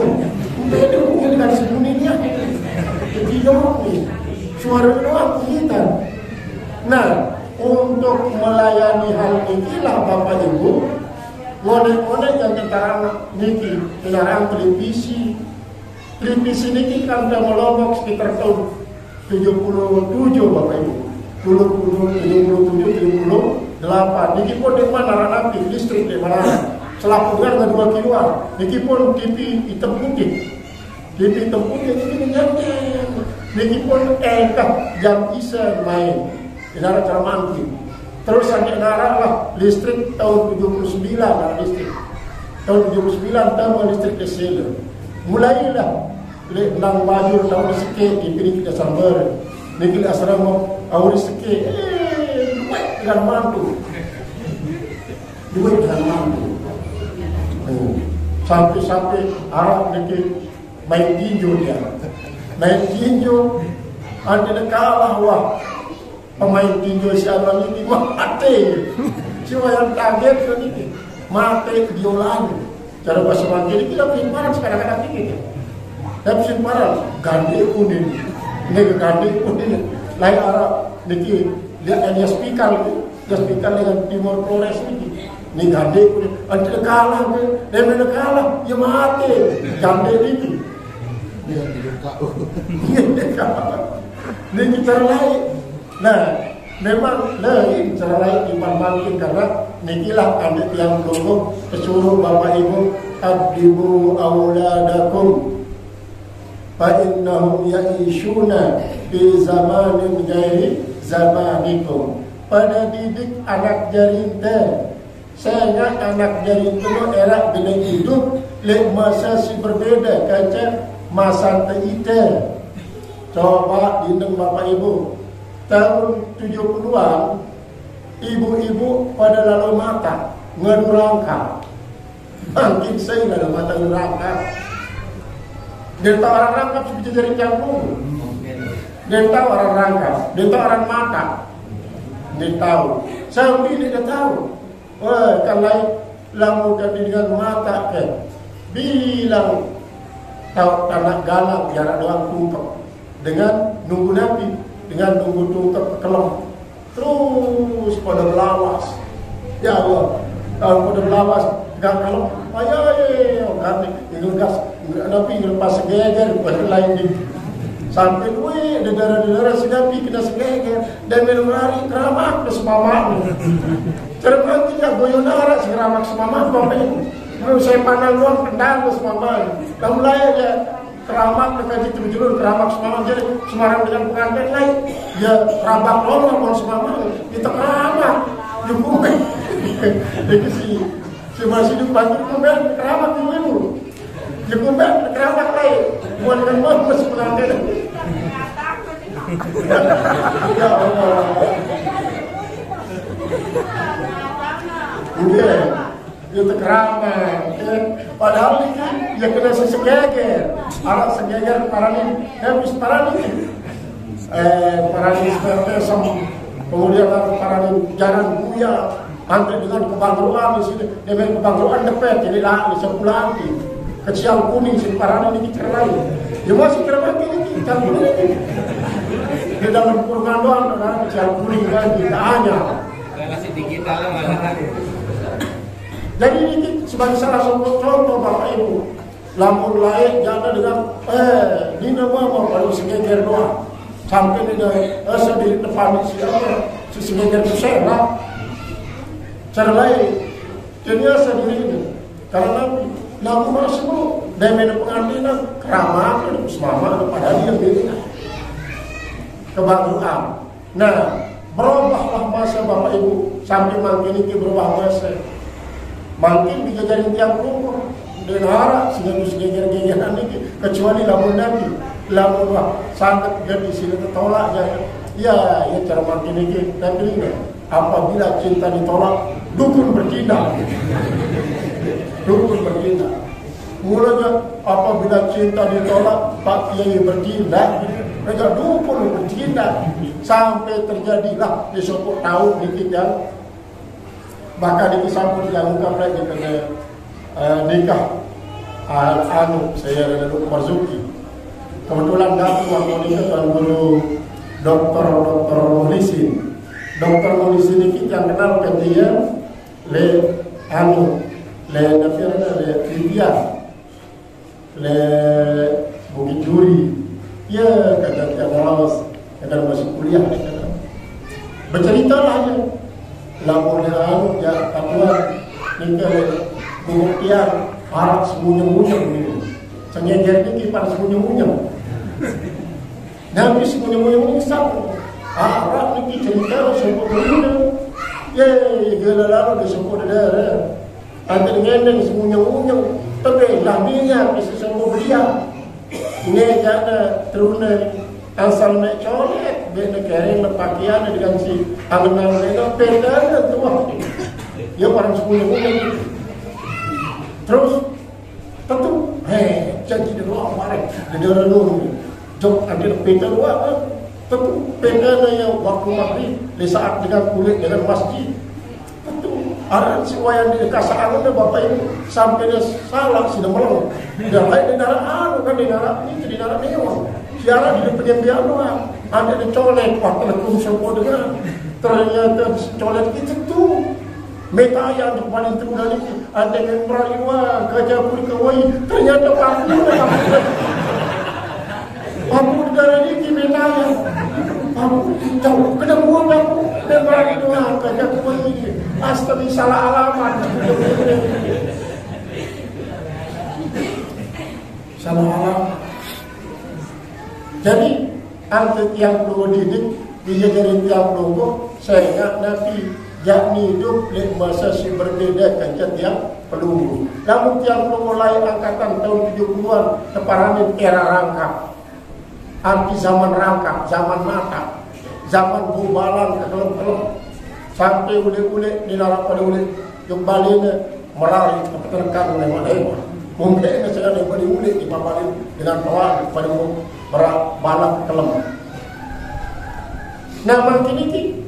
Beda mungkin dengan sembunyinya. Ya tidur ni suara doang kita. Nah, untuk melayani hal inilah Bapak Ibu, ngone-ngone yang kendaraan niki, kendaraan televisi. Televisi niki kan sudah melompok sekitar tahun 77 Bapak Ibu. 77, 78. Niki pun di mana anak listrik di mana? Selaku dengan 2 kiloan, niki pun TV hitam putih, TV hitam putih ini menyangkut, niki pun jam isa main, inara cara mandi. Terus sampai nara lah listrik tahun 79 lah listrik, tahun 79 tahun listrik keseluruh. Mulailah nang baju tahun sikit dipilih kita sambar, niki asrama awal sikit, dengan mantu, duit dengan mantu. Sampai Arab niki main tinju dia, main tinju, ada kalah wah pemain tinju si Arab ini mati, cuma yang kaget ini mati diolah. Cara bahasa Mangkiri kita pimparan sekarang-kadang ini, tapi pimparan gandhi kuning, ini gandhi kuning, lain Arab niki dia hanya speaker dengan Timor Flores ini. Ni gandhe kuning, ada kalah, dia mana kalah, dia mati, gandhe ini. Dia tidak tahu. Ini cara lain. Nah, memang lain cara lain iman mungkin karena nikilah ada yang belum kesuruh Bapak Ibu abdibu auladakum fa innahum ya'ishuna fi zamanin ghairi zamanikum. Pada didik anak jarinta. Saya ingat anak dari itu era bila hidup le masa si berbeda kaca masa teite. Coba dindeng Bapak Ibu tahun 70-an ibu-ibu pada lalu mata ngedurangka. Mungkin saya lalu mata ngedurangka. Dia tahu orang rangkap seperti dari campur. Dia tahu orang rangkap, dia tahu orang mata. Dia tahu. Saya ini dia tahu. Kalau lamukan dengan mata bilang tahu tanah galak jarak doang tungkap dengan nunggu nabi dengan nunggu tungkap kelem terus pada belawas ya Allah kalau pada belawas gak kelem ayo ganti ngegas nabi ngelepas segeger pada lain di sampai ada darah-darah si nabi kena segeger dan minum lari keramat ke semamanya. Cermat tidak goyonara segera maksimal Bapak Ibu. Kalau saya pandang luang kendang semamanya. Dan mulai aja keramat dekat itu keramat semamanya. Jadi Semarang dengan pengantin lain. Ya keramat luang semamanya. Kita keramat. Jumpai. Jadi si masih dibantu kemudian keramat dulu. Jumpai keramat lain. Buat dengan buat masih pengantin. Ya Allah. Udah, itu keramat. Padahal ini ya kena segeger. Alat segeger parani, habis parani. Parani seperti kemudian parani jalan buya. Antri dengan kebangruan di sini, dengan kebangruan depan jadi lah di sebelah nanti. Kecil kuning si parani ini cerai. Ya masih keramat ini campur ini. Di dalam kurungan doang, kecil kuning lagi tak hanya. Relasi digital mana lagi? Jadi ini sebagai salah satu contoh Bapak Ibu. Lampun lain jangan dengan di nama baru segeger doang. Sampai di sendiri depan siapa segeger itu saya. Cara lain, jadi sendiri ini Karena lagu masuk dari mana pengantinan keramat, semama, padahal dia beda. Kebaruan. Nah, berubahlah masa Bapak Ibu sampai makin ini berubah masa. Makin dijajarin tiap rumah dengan harap sehingga geger-gegeran ini kecuali lamun Nabi, lamun sangat jadi sini tertolak ya cara makin ini Nabi ini. Apabila cinta ditolak, dukun bertindak. Dukun bertindak. Mulanya apabila cinta ditolak, Pak Kiai bertindak. Mereka dukun bertindak. Sampai terjadilah di suatu tahun dikit yang bahkan ini sampai dianggap lagi kena nikah saya ada Dr. Marzuki. Kebetulan datang waktu itu Tuan Guru Dr. Mulisin. Dr. Mulisin ini yang kenal kan dia le Libya le Bukit Duri ya kata Laos kata masih kuliah bercerita lah ya lamun ya Tuhan nikah buktian harap semuanya ini cengeger ini para semuanya nabi semuanya satu harap ini cerita semua berita ya gelala di semua daerah ada ngendeng semuanya tapi labinya bisa semua belia ini ada teruna asal nak colek benda kering pakaian dengan si angan itu beda tu ya orang semuanya terus tentu janji di luar kemarin di dalam dulu jok ada beda luar tentu beda yang waktu maghrib di saat dengan kulit dengan masjid tentu ada si wayang di kasaan ada bapak ini sampai dia salah sudah malam dan lain di darah kan di darah ini di darah mewah siara di penyepian doang ada dicolek waktu lekum semua dengan ternyata colek itu tuh meta yang paling terkenal ini ada yang merayu kajapur kawai ternyata pakai aku di darah ini meta yang aku jauh kena buang aku dan merayu kajapur ini astaga salah alamat salah alamat. Jadi angkat yang perlu didik dijajarin tiap logo saya ingat Nabi yakni hidup di masa si berbeda kancet yang peluru. Namun tiap logo lain angkatan tahun 70-an keparanin era rangkap. Arti zaman rangkap, zaman mata, zaman bubalan kekelem-kelem sampai ule-ule dinarap pada ule kembali merari keterkan oleh malaikat. Mungkin saya ada ule di paparin dengan kawan pada balak kelem. Nah makin ini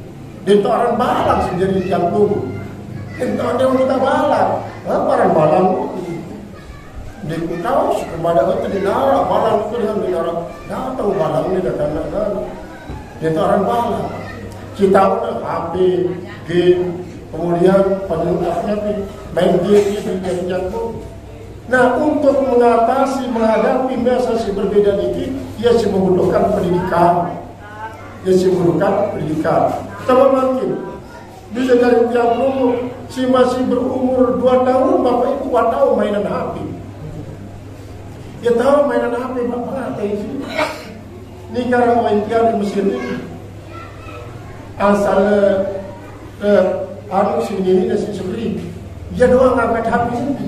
itu orang balak sendiri yang dulu. Itu ada kita balak, orang balang di tahu kepada itu dinara balang itu dengan dinara. Datang balang ini datang. Itu orang balak. Kita udah HP, game, kemudian penyelenggaranya main game itu jatuh. Nah, untuk menghadapi masa si berbeda ini, ia membutuhkan pendidikan. Coba makin bisa dari tiap umur, si masih berumur 2 tahun, bapak ibu 2 tahun mainan HP. Dia tahu mainan HP bapak ini. Ini karena wawancara di Mesir ini, asal sini si Subri, dia doang angkat HP ini.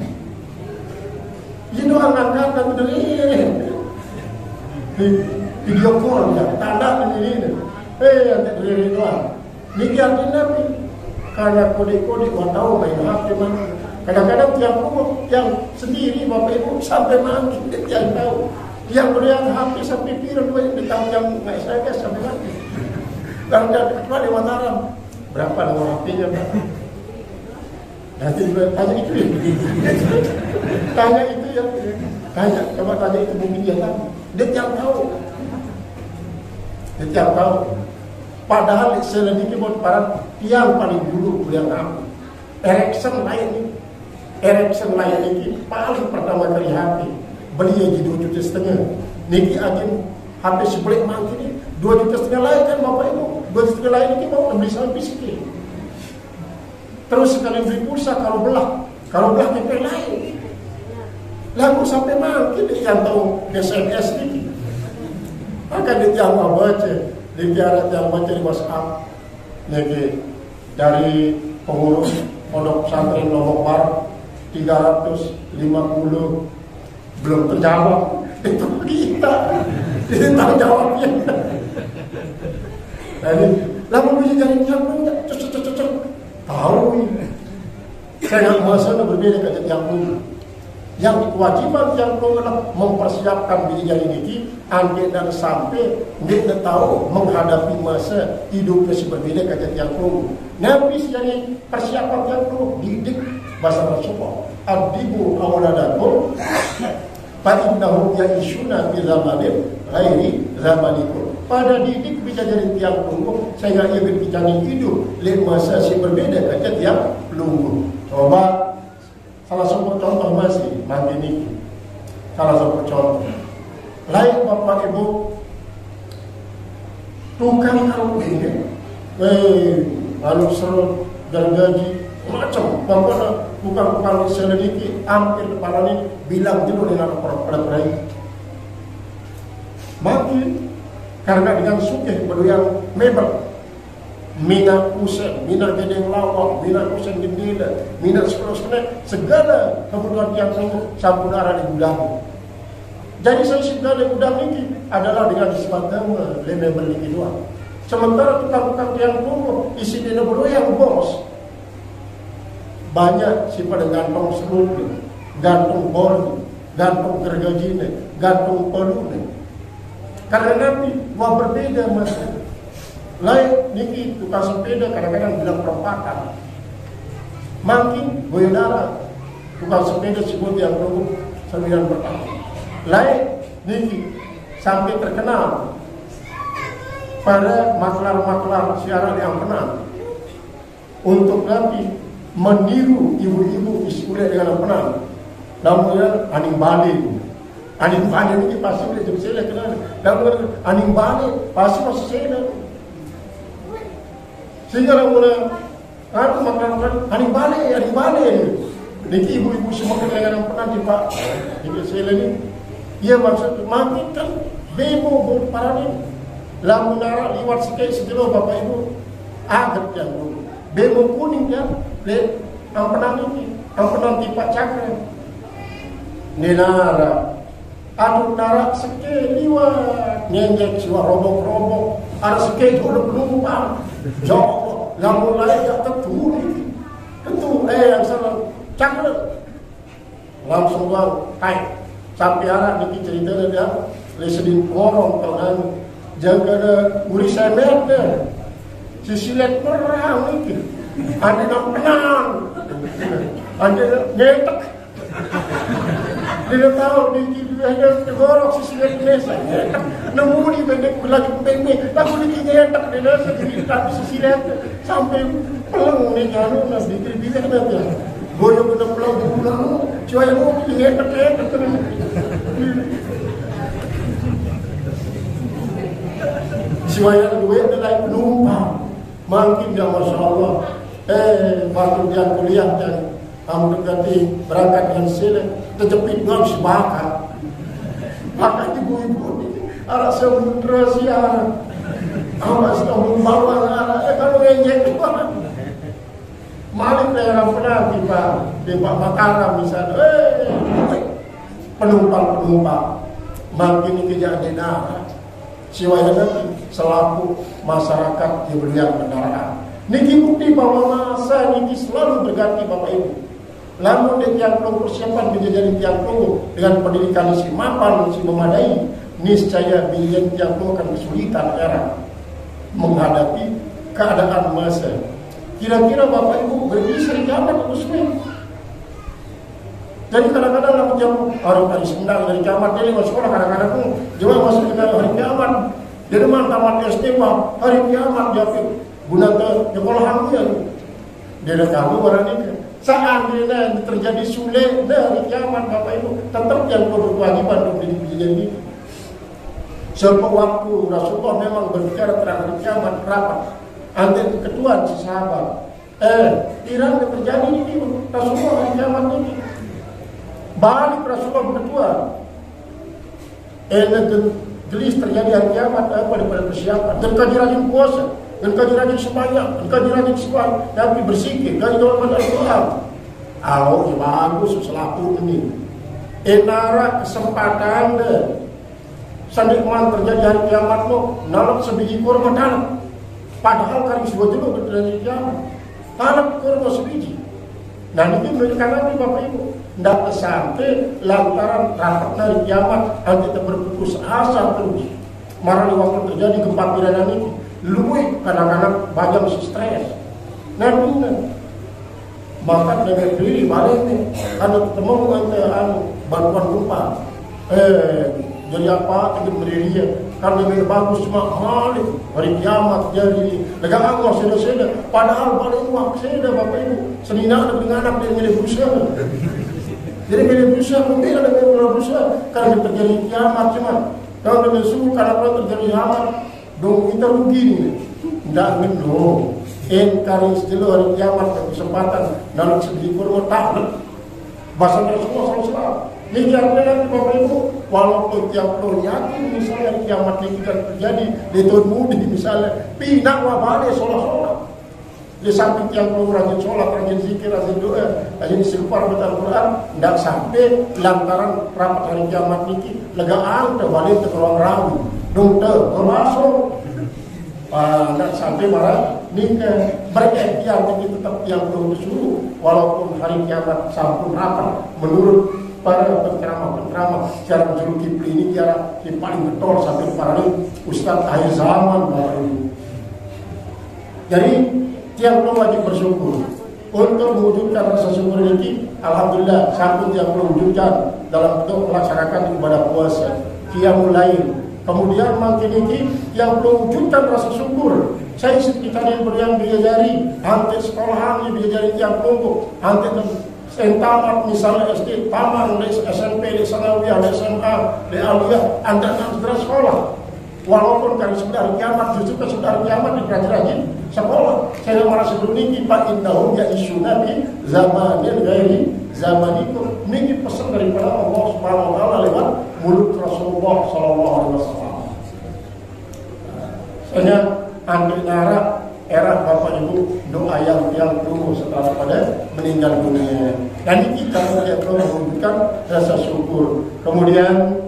Ini angkat dan video call ya, tanda ini. Ada dari doang. Ini artinya karena kode-kode tahu main HP mana. Kadang-kadang tiap umur yang sendiri bapak ibu sampai mati yang tahu. Yang melihat HP sampai piring ditang yang nggak saya sampai mati. Kalau kecuali di Mataram berapa nomor HP-nya Pak? Nanti tanya itu ya. Tanya itu ya. Coba tanya itu mungkin dia tahu. Dia tiap tahu. Padahal selain itu buat para yang paling dulu yang aku. Ericsson lain ini paling pertama kali HP. Beli aja 2,5 juta. Niki agen HP sebelik mang ini 2,5 juta lain kan bapak ibu. 2,5 juta lain ini mau beli sampai sikit. Terus sekali beli pulsa kalau belah Kalau belah KP lain, lalu sampai makin yang tahu SMS ini. Maka dia yang baca, dia yang baca di WhatsApp, lagi dari pengurus pondok pesantren Lombok Barat 350 belum terjawab. Itu kita, ini tahu jawabnya. Jadi, lalu bisa jadi nyambung, cocok. Tahu ini. Saya nggak merasa berbeda dengan yang dulu. Yang kewajiban yang dulu adalah mempersiapkan diri ini, andai dan sampai dia tahu menghadapi masa hidupnya berbeda dengan yang dulu. Nabi jadi persiapan yang dulu didik bahasa Rasulullah. Adibu awaladakum, fa'innahu ya'ishuna bi zamanin ghairi zamanikum. Pada didik bisa jadi tiang tunggu sehingga ia berbicara hidup di masa si berbeda dengan tiang tunggu. Coba salah satu contoh masih mandi ini. Salah satu contoh. Lain Bapak Ibu tukang kamu ini, lalu seru gergaji macam bagaimana tukang selidiki hampir kepala ini bilang dulu dengan perai makin karena dengan suke yang mebel minat kusen, minat gedeng lawak, minat kusen gendila, minat sekolah segala kebutuhan yang sampun arah di gudang. Jadi saya segala gudang ini adalah dengan disebutkan mebel ini dua. Sementara tukang-tukang yang tunggu isi di nomor yang bos banyak si pada gantung seluruh, gantung borni, gantung gergajine, gantung pelune. Karena nanti wah berbeda masa. Lain niki tukang sepeda kadang-kadang bilang perempatan. Makin goyodara tukang sepeda sebut yang dulu 9 pertama. Lain niki sampai terkenal pada maklar-maklar siaran yang benar untuk nanti meniru ibu-ibu iskulah dengan benar. Namun aning balik ini pasti boleh jadi saya kenal. Namun aning balik pasti masih saya. Sehingga namun aku makan aning balik. Niki ibu-ibu semua dengan benar di Pak. Jadi saya ini, ia maksud makin kan bebo berparani. Lamun nara liwat sekilo Bapak Ibu agat yang dulu. Bebo kuning kan. Ampenan ini, ampenan tipak cakra. Nenara, aduk nara seke liwat, nyenjek siwa robok-robok, ada seke udah penumpang, jauh, lamun lain yang tentu yang salah cakra. Langsung bang, sampai anak niki cerita dia, lesedin korong tahun jaga ada uri semet deh, sisilet perang niki. Ada yang penang, ada nyetek. Dia tahu dia ada tegorok sisi Indonesia. Nemu di bendek lagi bendek, lalu dia nyetek dia sendiri tapi sisi sampai pelang ni janu nas dikir nanti. Goyo guna pulang, cuma yang mau nyetek terus. Siwaya duit adalah penumpang, makin dia masya Allah. Waktu dia kuliah dan kamu dekati berangkat dengan sila terjepit ngam si bakar. Maka ibu-ibu ini arah samudra siaran awas kamu bawa arah kalau ngejek banget malik daerah pernah di Pak Mataram misalnya penumpang makin kejadian arah siwaya nanti selaku masyarakat diberikan kendaraan. Niki bukti bahwa masa niki selalu berganti Bapak Ibu. Lalu dia tiang tunggu persiapan menjadi tiang tunggu dengan pendidikan si mapan, si memadai. Niscaya bilian tiang tunggu akan kesulitan era menghadapi keadaan masa. Kira-kira Bapak Ibu berbisa di kiamat muslim. Jadi kadang-kadang lalu jam hari sembilan dari kiamat dia masuk sekolah kadang-kadang pun juga masuk ke hari kiamat. Jadi tamat SD hari kiamat jatuh. Gunakan sekolah hamil dia dah tahu orang ini seandainya terjadi sulit dari kiamat Bapak Ibu tetap yang berkewajiban untuk jadi sebab waktu Rasulullah memang berbicara tentang kiamat rapat antara ketua sahabat Iran yang terjadi ini Rasulullah hari kiamat ini. Balik Rasulullah berdua. Gelis terjadi hari kiamat daripada persiapan. Dan kaji rajin puasa, dan kaji rajin sembahyang, dan kaji rajin sholat, tapi berzikir, kaji dalam Al-Quran. Ya bagus selaku ini. Enara kesempatan deh. Sandikman terjadi hari kiamat lo, nalak sebiji kurma nalak. Padahal kali sebuah dulu terjadi kiamat. Nalak kurma sebiji. Nah ini menunjukkan nanti Bapak Ibu. Tidak sampai lantaran rapat hari kiamat nanti kita berputus asa terus. Marah waktu terjadi gempa piranan ini. Luwih kadang-kadang banyak masih stres. Nah ini. Maka dengan diri balik nih. Ada ketemu dengan bantuan gempa. Jadi apa? Jadi berdiri. Karena lebih bagus cuma balik hari kiamat jadi negara Allah seda-seda. Padahal balik uang seda Bapak Ibu. Senina ada dengan anak dia milih berusaha. Jadi milih berusaha mungkin ada milih berusaha karena terjadi kiamat cuma. Kalau dengan suhu kalau terjadi kiamat, dong kita rugi nih. Tidak mendong. Kali setelah hari kiamat kesempatan dalam segi kurma tak. Bahasa Rasulullah SAW. Ini artinya Bapak Ibu, walaupun tiap tahun yakin misalnya kiamat ini kan terjadi di tahun mudik misalnya, pinang wabale sholat-sholat. Di samping tiap tahun rajin sholat, rajin zikir, rajin doa, rajin istighfar baca Al-Quran, tidak sampai lantaran rapat hari kiamat ini legaan terbalik ke ruang rawi, dongte termasuk. Dan sampai marah nikah berikhtiar tapi tetap yang belum disuruh walaupun hari kiamat sampun rapat menurut para penceramah secara menjuru Kipli ini cara yang paling betul sampai para Ustadz akhir zaman baru ini. Jadi tiap belum wajib bersyukur untuk mewujudkan rasa syukur ini. Alhamdulillah sampun tiap belum wujudkan dalam bentuk melaksanakan ibadah puasa qiyamul lail. Kemudian makin ini yang belum wujudkan rasa syukur. Saya sekitar yang beriang diajari, hantar sekolahan yang diajari tiap kelompok, hantar tamat misalnya SD, tamat, SMP, di sanawiyah, di SMA, di aliyah, anda segera sekolah. Walaupun kan sudah kiamat, justru sudah kiamat rajin sekolah. Saya merasa sebelum ini Pak Indahum ya isu Nabi zamanin gairi zamanikum. Ini pesan daripada Allah Subhanahu Wa Taala lewat mulut Rasulullah Sallallahu Alaihi Wasallam. Soalnya ambil era Bapak Ibu doa yang tunggu setelah pada meninggal dunia. Dan kita perlu menunjukkan rasa syukur. Kemudian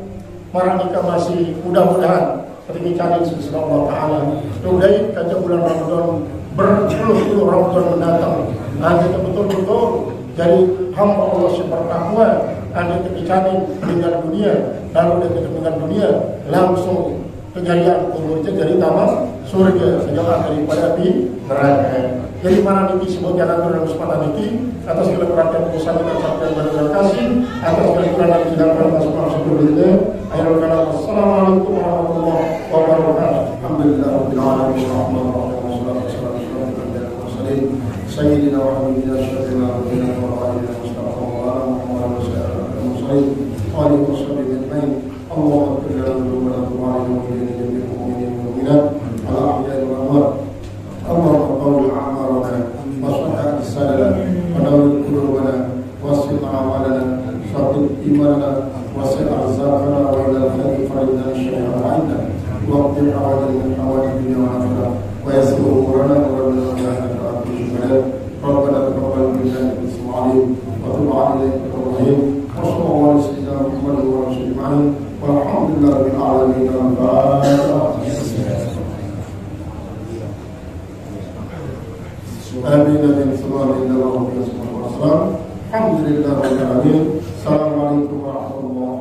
para nikah masih mudah-mudahan ketika cari sisi Allah Taala. Kemudian kaca bulan Ramadan berpuluh-puluh Ramadan mendatang. Nanti betul-betul jadi hamba Allah yang bertakwa. Ada ketika meninggal dunia, lalu ketika meninggal dunia langsung kejayaan kuburnya dari taman surga sejauh daripada api neraka. Jadi mana niki semoga jalan dan kesempatan niki atas segala perhatian usaha dan sampai terima kasih atas segala dan masuk surga. Akhirul kalam. Assalamualaikum warahmatullahi wabarakatuh. Alhamdulillahirabbil alamin arrahmanir rahim wassalatu wassalamu ala mursalin sayyidina wa habibina syafi'ina wa nabiyina wa alina mustafa wa ala muhammadin wa sallallahu alaihi wasallam wa alihi washabbihi ajmain. Allahumma ighfir lana dhunubana wa على جميع المؤمنين والمؤمنات الأحياء والأموات. اللهم طول أعمارنا واصلح أجسادنا ونور قلوبنا واصلح أعمالنا ثبت إيماننا وسع أرزاقنا وإلى الخير فرجنا الشيء عنا واقضي حوائج من حوائج الدنيا والآخرة ويسر أمورنا وربنا ولا تشرك ربنا تقبل منا إنك أنت العليم وتب علينا إنك أنت الرحيم وصلى الله على سيدنا محمد وعلى آله أجمعين والحمد لله رب العالمين. آمين من سلام إلا الله والسلام. الحمد لله رب العالمين. السلام عليكم ورحمة الله.